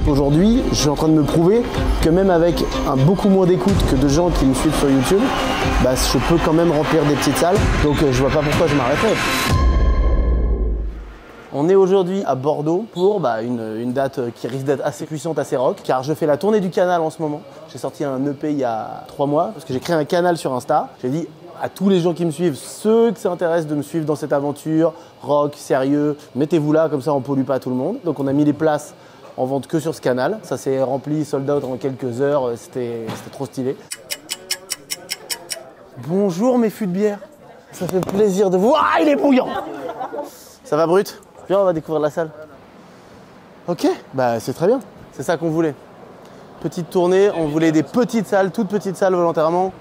Aujourd'hui, je suis en train de me prouver que même avec beaucoup moins d'écoute que de gens qui me suivent sur YouTube, bah, je peux quand même remplir des petites salles. Donc je vois pas pourquoi je m'arrêterais. On est aujourd'hui à Bordeaux pour une date qui risque d'être assez puissante, assez rock, car je fais la tournée du canal en ce moment. J'ai sorti un EP il y a 3 mois, parce que j'ai créé un canal sur Insta. J'ai dit à tous les gens qui me suivent, ceux que ça intéresse de me suivre dans cette aventure, rock, sérieux, mettez-vous là, comme ça on pollue pas tout le monde. Donc on a mis les places en vente que sur ce canal. Ça s'est rempli, sold out en quelques heures, c'était trop stylé. Bonjour mes fûts de bière, ça fait plaisir de vous... Ah, il est bouillant. Ça va Brut? Viens, on va découvrir la salle. Ok, bah c'est très bien, c'est ça qu'on voulait. Petite tournée, on voulait des petites salles, toutes petites salles volontairement.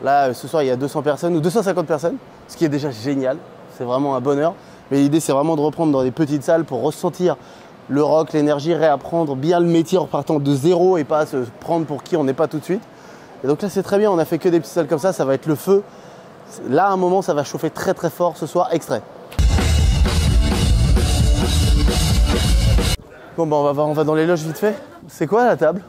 Là, ce soir, il y a 200 personnes ou 250 personnes, ce qui est déjà génial, c'est vraiment un bonheur. Mais l'idée, c'est vraiment de reprendre dans des petites salles pour ressentir le rock, l'énergie, réapprendre bien le métier en partant de zéro et pas se prendre pour qui on n'est pas tout de suite. Et donc là, c'est très bien, on a fait que des petites salles comme ça va être le feu. Là, à un moment, ça va chauffer très très fort ce soir, extrait. Bon, bah on va dans les loges vite fait. C'est quoi la table?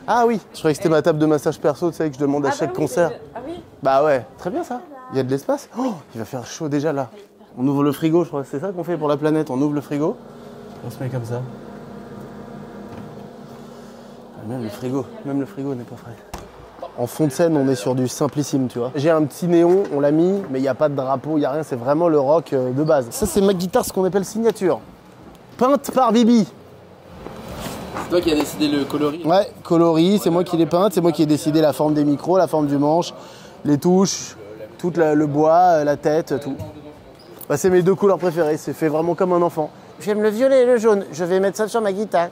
Ah oui, je croyais que c'était ma table de massage perso, tu sais, que je demande à chaque concert. Ah oui? Bah ouais, très bien ça. Il y a de l'espace. Oh, il va faire chaud déjà là. On ouvre le frigo, je crois. C'est ça qu'on fait pour la planète. On ouvre le frigo. On se met comme ça. Même le frigo n'est pas frais. En fond de scène, on est sur du simplissime, tu vois. J'ai un petit néon, on l'a mis, mais il n'y a pas de drapeau, il n'y a rien. C'est vraiment le rock de base. Ça, c'est ma guitare, ce qu'on appelle signature. Peinte par Bibi. C'est toi qui as décidé le coloris? Ouais, coloris, c'est moi qui l'ai peinte, c'est moi qui ai décidé la forme des micros, la forme du manche, les touches, tout le bois, la tête, tout. Bah, c'est mes 2 couleurs préférées, c'est fait vraiment comme un enfant. J'aime le violet et le jaune, je vais mettre ça sur ma guitare.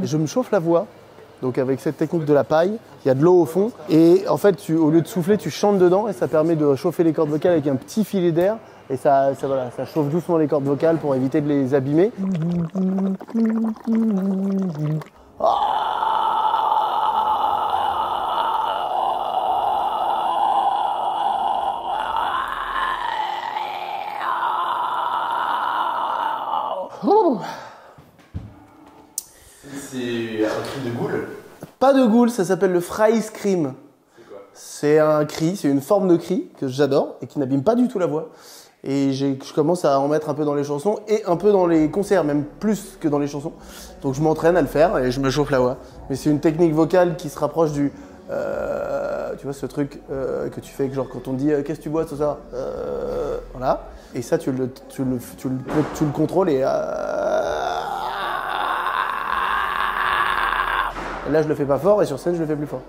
Je me chauffe la voix, donc avec cette technique de la paille, il y a de l'eau au fond, et en fait, au lieu de souffler, tu chantes dedans, et ça permet de chauffer les cordes vocales avec un petit filet d'air. Et ça chauffe doucement les cordes vocales pour éviter de les abîmer. C'est un cri de goule? Pas de goule, ça s'appelle le fry scream. C'est un cri, c'est une forme de cri que j'adore et qui n'abîme pas du tout la voix. Et je commence à en mettre un peu dans les chansons et un peu dans les concerts, même plus que dans les chansons. Donc je m'entraîne à le faire et je me chauffe la voix. Mais c'est une technique vocale qui se rapproche du... tu vois ce truc que tu fais, genre quand on dit qu'est-ce que tu bois ce soir, voilà. Et ça tu le contrôles et là je le fais pas fort et sur scène je le fais plus fort.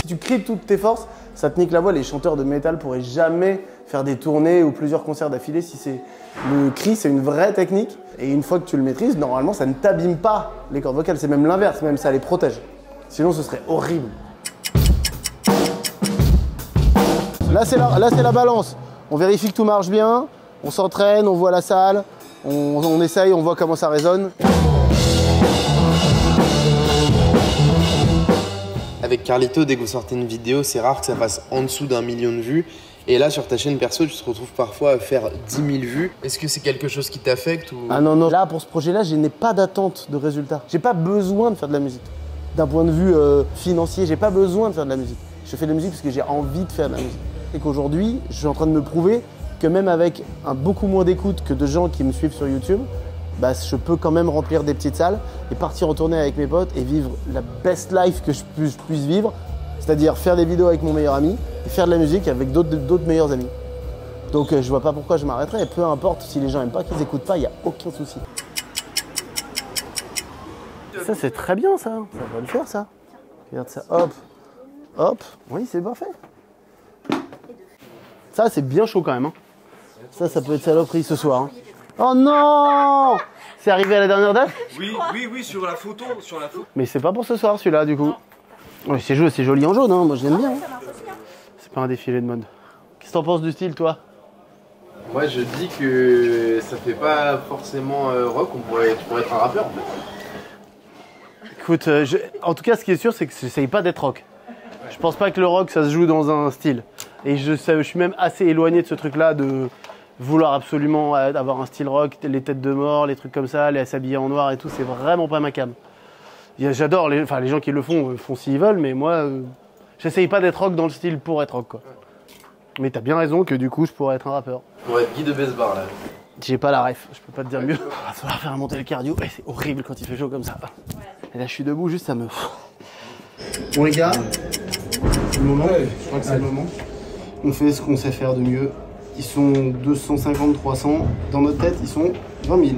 Si tu cries de toutes tes forces, ça te nique la voix. Les chanteurs de métal pourraient jamais faire des tournées ou plusieurs concerts d'affilée si c'est... Le cri, c'est une vraie technique. Et une fois que tu le maîtrises, normalement, ça ne t'abîme pas les cordes vocales. C'est même l'inverse, même ça les protège. Sinon, ce serait horrible. Là, c'est la balance. On vérifie que tout marche bien. On s'entraîne, on voit la salle. On essaye, on voit comment ça résonne. Avec Carlito, dès que vous sortez une vidéo, c'est rare que ça fasse en dessous d'1 million de vues. Et là, sur ta chaîne perso, tu te retrouves parfois à faire 10 000 vues. Est-ce que c'est quelque chose qui t'affecte ou... Ah non, non. Là, pour ce projet-là, je n'ai pas d'attente de résultat. J'ai pas besoin de faire de la musique. D'un point de vue financier, j'ai pas besoin de faire de la musique. Je fais de la musique parce que j'ai envie de faire de la musique. Et qu'aujourd'hui, je suis en train de me prouver que même avec beaucoup moins d'écoute que de gens qui me suivent sur YouTube, bah, je peux quand même remplir des petites salles et partir en tournée avec mes potes et vivre la best life que je puisse vivre, c'est-à-dire faire des vidéos avec mon meilleur ami et faire de la musique avec d'autres meilleurs amis. Donc je vois pas pourquoi je m'arrêterais et peu importe si les gens aiment pas, qu'ils écoutent pas, il n'y a aucun souci. Ça c'est très bien ça va le faire ça. Regarde ça, hop, hop, oui c'est parfait. Ça c'est bien chaud quand même. Hein. Ça peut être saloperie ce soir. Hein. Oh non! C'est arrivé à la dernière date? Oui, sur la photo, Mais c'est pas pour ce soir celui-là du coup. Ouais, c'est joli en jaune, hein. Moi j'aime bien. Hein. C'est pas un défilé de mode. Qu'est-ce que t'en penses du style toi? Moi je dis que ça fait pas forcément rock, tu pourrais être un rappeur en fait. Écoute, en tout cas ce qui est sûr c'est que j'essaye pas d'être rock. Je pense pas que le rock ça se joue dans un style. Et je suis même assez éloigné de ce truc-là de vouloir absolument avoir un style rock, les têtes de mort, les trucs comme ça, les s'habiller en noir et tout, c'est vraiment pas ma cam. J'adore, les gens qui le font s'ils veulent, mais moi, j'essaye pas d'être rock dans le style pour être rock, quoi. Mais t'as bien raison que du coup, je pourrais être un rappeur. Pour être Guy de Besbar, là. J'ai pas la ref, je peux pas te dire mieux. Il va falloir faire monter le cardio, et c'est horrible quand il fait chaud comme ça. Et là, je suis debout, juste ça me... Bon les gars, c'est le moment, je crois que c'est le moment. On fait ce qu'on sait faire de mieux. Ils sont 250, 300. Dans notre tête, ils sont 20 000.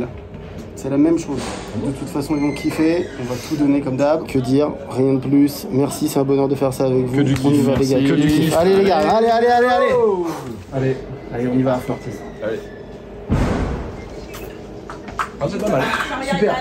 C'est la même chose. De toute façon, ils vont kiffer. On va tout donner comme d'hab. Que dire? Rien de plus. Merci, c'est un bonheur de faire ça avec vous. Que du On y va, les gars. que du kiff. Allez les gars, allez. Allez, on y va à Fortis. Allez. Ah, c'est pas mal. Super.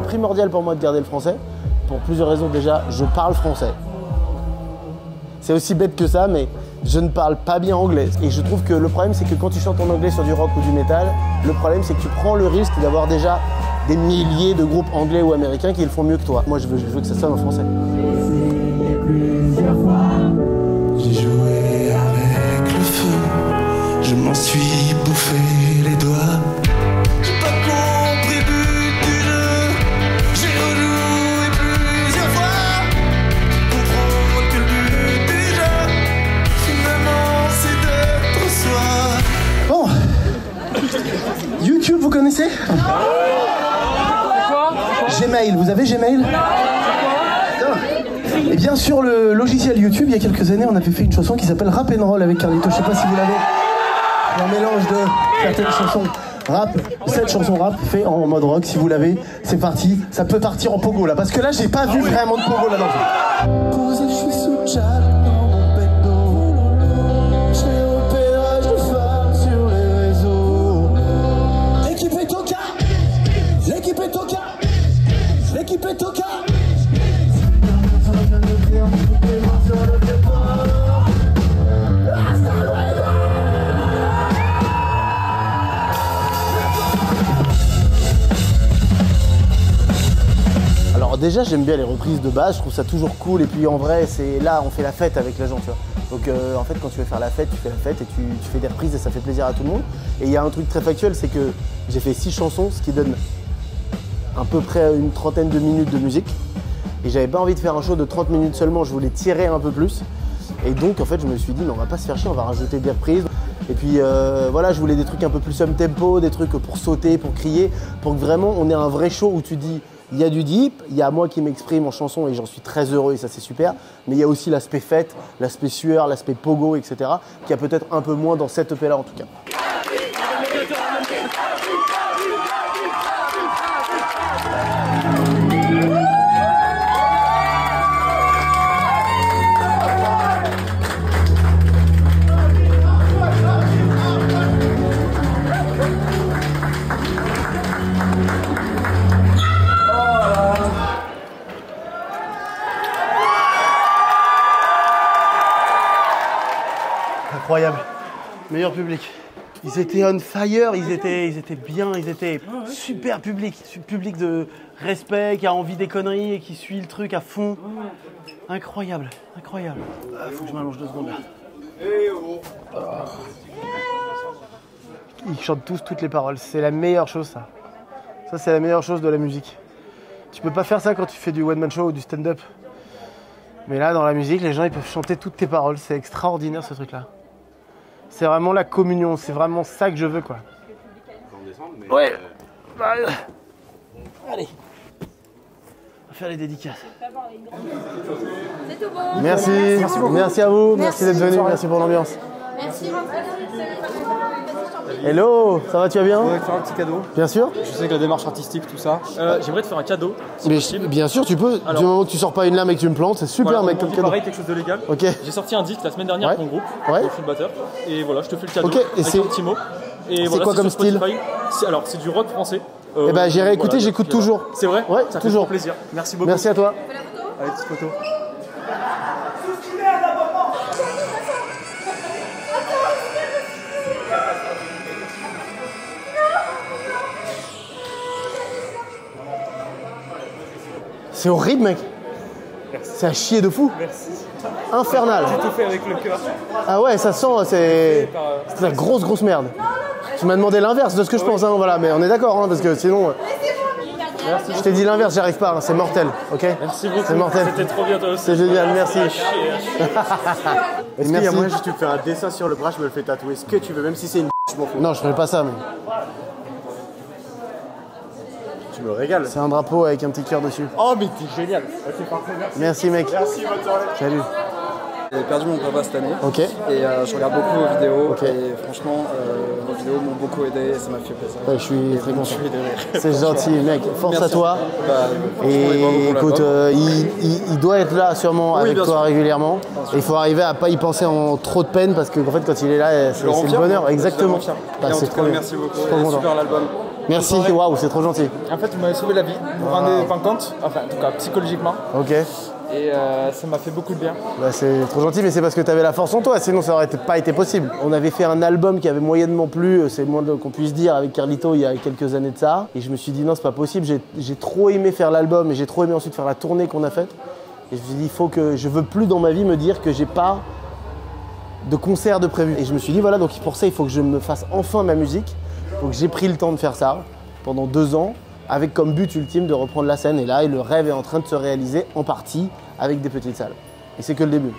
Primordial pour moi de garder le français, pour plusieurs raisons. Déjà, je parle français. C'est aussi bête que ça, mais je ne parle pas bien anglais. Et je trouve que le problème, c'est que quand tu chantes en anglais sur du rock ou du métal, le problème, c'est que tu prends le risque d'avoir déjà des milliers de groupes anglais ou américains qui le font mieux que toi. Moi, je veux que ça sonne en français. J'ai joué avec le feu, je m'en suis bouffé les doigts. J'ai pas compris le but du jeu, j'ai rejoué plusieurs fois. Comprendre que le but du jeu, finalement, c'est d'être soi. Bon, YouTube, vous connaissez? Gmail, vous avez Gmail? Et bien sur le logiciel YouTube, il y a quelques années, on avait fait une chanson qui s'appelle Rap and Roll avec Carlito. Je sais pas si vous l'avez. Un mélange de certaines chansons rap, cette chanson rap fait en mode rock. Si vous l'avez, c'est parti. Ça peut partir en pogo là, parce que là, j'ai pas vu vraiment de pogo là-dedans. Posé, je suis sous Jack dans mon bendo. J'ai repérage de femmes sur les réseaux. L'équipe est au cas, l'équipe est au cas, l'équipe est au cas. Alors déjà, j'aime bien les reprises de base, je trouve ça toujours cool. Et puis en vrai, c'est là, on fait la fête avec les gens, tu vois. Donc en fait, quand tu veux faire la fête, tu fais la fête et tu fais des reprises et ça fait plaisir à tout le monde. Et il y a un truc très factuel, c'est que j'ai fait 6 chansons, ce qui donne à peu près une trentaine de minutes de musique. Et j'avais pas envie de faire un show de 30 minutes seulement, je voulais tirer un peu plus. Et donc en fait, je me suis dit, mais on va pas se faire chier, on va rajouter des reprises. Et puis voilà, je voulais des trucs un peu plus up-tempo, des trucs pour sauter, pour crier, pour que vraiment on ait un vrai show où tu dis, il y a du deep, il y a moi qui m'exprime en chanson et j'en suis très heureux et ça c'est super. Mais il y a aussi l'aspect fête, l'aspect sueur, l'aspect pogo, etc. qui a peut-être un peu moins dans cette EP là en tout cas. Incroyable, meilleur public. Ils étaient on fire, ils étaient bien, ils étaient super public de respect, qui a envie des conneries et qui suit le truc à fond. Incroyable, incroyable. Faut que je m'allonge 2 secondes là. Ils chantent tous toutes les paroles, c'est la meilleure chose ça. Ça c'est la meilleure chose de la musique. Tu peux pas faire ça quand tu fais du one man show ou du stand-up. Mais là dans la musique, les gens ils peuvent chanter toutes tes paroles, c'est extraordinaire ce truc là. C'est vraiment la communion, c'est vraiment ça que je veux quoi. Ouais. Allez, on va faire les dédicaces. C'est tout bon. Merci, merci à vous, merci d'être venu, merci pour l'ambiance. Merci. Hello, ça va, tu vas bien? Je voudrais te faire un petit cadeau. Bien sûr. Je sais que la démarche artistique, tout ça. J'aimerais te faire un cadeau. Mais bien sûr, tu peux. Alors, du moment que tu sors pas une lame et que tu me plantes, c'est super, voilà, mec, on comme dit cadeau. pareil, quelque chose de légal. Ok. J'ai sorti un disque la semaine dernière Ouais. pour mon groupe, Ouais. je suis le batteur. Et voilà, je te fais le cadeau. Ok, et avec c'est- un petit mot. Et c'est voilà, quoi comme sur Spotify. style? Alors, c'est du rock français. Eh ben, j'irai écouter, voilà, j'écoute puis voilà. toujours. C'est vrai? Ouais, Ça toujours. fait trop plaisir. Merci beaucoup. Merci à toi. Allez, petite photo. C'est horrible, mec. C'est à chier de fou. Merci. Infernal. J'ai tout fait avec le cœur. Ah ouais, ça sent, c'est de la grosse merde. Tu m'as demandé l'inverse de ce que je pense, hein, voilà, mais on est d'accord, hein, parce que sinon, je t'ai dit l'inverse, j'y arrive pas, hein, c'est mortel, ok? Merci beaucoup. C'est mortel. C'était trop bien, toi aussi. C'est génial, merci. Est-ce qu'il y a moyen juste tu me fais un dessin sur le bras, je me le fais tatouer ce que tu veux, même si c'est une je m'en fous. Non, je ferai pas ça, mais Tu me régales. c'est un drapeau avec un petit cœur dessus. Oh mais t'es génial. C'est parfait, merci. Merci, mec. Merci, bonne soirée. Salut. J'ai perdu mon papa cette année Ok. et je regarde beaucoup vos vidéos Ok. et franchement vos vidéos m'ont beaucoup aidé et ça m'a fait plaisir. Ouais, je suis très content. Je suis de rire. C'est gentil, mec. Force Merci. à toi. Bah, franchement, les bravo Et pour écoute, l'album. il doit être là sûrement Oui, avec bien toi sûr. régulièrement. Et il faut arriver à pas y penser en trop de peine parce que en fait, quand il est là, c'est le rends le fier, bonheur. je Exactement. le rends fier. Bah, Et en c'est tout trop cas, bien. merci beaucoup. Je suis trop content. Super l'album. Merci, waouh, c'est trop gentil. En fait, vous m'avez sauvé la vie. Vous rendez pas compte, enfin en tout cas psychologiquement. Ok. Et ça m'a fait beaucoup de bien. Bah, c'est trop gentil, mais c'est parce que tu avais la force en toi, sinon ça aurait pas été possible. On avait fait un album qui avait moyennement plu, c'est le moins qu'on puisse dire, avec Carlito il y a quelques années de ça. Et je me suis dit non, c'est pas possible, j'ai trop aimé faire l'album et j'ai trop aimé ensuite faire la tournée qu'on a faite. Et je me suis dit, je veux plus dans ma vie me dire que j'ai pas de concert de prévu. Et je me suis dit voilà, donc pour ça il faut que je me fasse enfin ma musique. Donc j'ai pris le temps de faire ça pendant 2 ans, avec comme but ultime de reprendre la scène. Et là, le rêve est en train de se réaliser en partie avec des petites salles. Et c'est que le début.